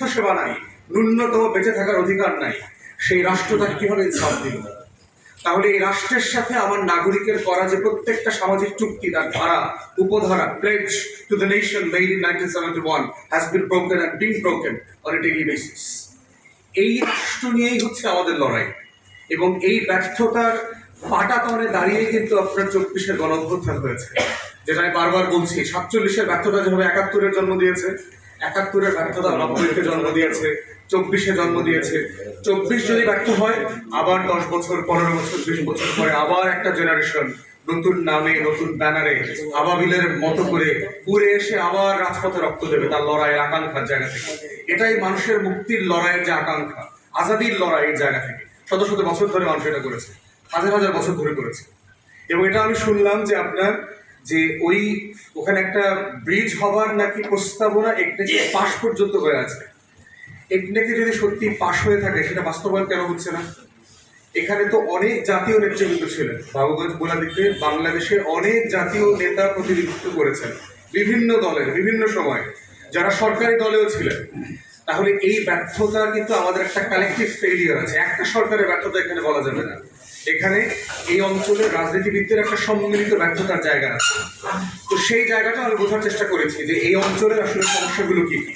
স্বাস্থ্যসেবা নাই, ন্যূনতম বেঁচে থাকার অধিকার নাই, সেই রাষ্ট্র তাকে কিভাবে ইনসাফ দিল? তাহলে এই রাষ্ট্রের সাথে আমার নাগরিকের করা যে প্রত্যেকটা সামাজিক চুক্তি, তার ধারা উপধারা, pledge to the nation made in 1971 has been broken and being broken on a daily basis. এই রাষ্ট্র নিয়েই হচ্ছে আমাদের লড়াই, এবং এই ব্যর্থতার পাটাতনে দাঁড়িয়ে কিন্তু আপনার 24-এর গণঅভ্যুত্থান হয়েছে, যেটা আমি বারবার বলছি। 47-এর ব্যর্থতা যেভাবে 71-এর জন্ম দিয়েছে, 71-এর ব্যর্থতা 90-কে জন্ম দিয়েছে, 24-এ জন্ম দিয়েছে। 24 যদি ব্যর্থ হয়, আবার 10 বছর, 15 বছর, 20 বছর পরে আবার একটা জেনারেশন নতুন নামে, নতুন ব্যানারে, আবাবিলের মতো করে ঘুরে এসে আবার রাজপথে রক্ত দেবে তার লড়াইয়ের আকাঙ্ক্ষার জায়গা থেকে। এটাই মানুষের মুক্তির লড়াইয়ের যে আকাঙ্ক্ষা, আজাদির লড়াইয়ের জায়গা থেকে শত শত বছর ধরে মানুষ এটা করেছে, হাজার হাজার বছর ধরে করেছে। এবং এটা আমি শুনলাম যে আপনার যে ওখানে একটা ব্রিজ হবার নাকি প্রস্তাবনা একদিকে পাশ পর্যন্ত হয়ে আছে। একদিকে যদি সত্যি পাশ হয়ে থাকে, সেটা বাস্তবায়ন কেন হচ্ছে না? এখানে তো অনেক জাতীয় নেতৃবৃন্দ ছিলেন, বাবুগঞ্জ বোলাদিতে বাংলাদেশের অনেক জাতীয় নেতা প্রতিনিধিত্ব করেছেন, বিভিন্ন দলের বিভিন্ন সময়, যারা সরকারি দলেও ছিলেন। তাহলে এই ব্যর্থতা কিন্তু আমাদের একটা কালেকটিভ ফেলিয়ার আছে, একটা সরকারের ব্যর্থতা এখানে বলা যাবে না। এখানে এই অঞ্চলের রাজনীতিবিদদের একটা সম্মিলিত ব্যর্থতার জায়গা আছে। তো সেই জায়গাটা আমি বোঝার চেষ্টা করেছি যে এই অঞ্চলের আসলে সমস্যাগুলো কি কি।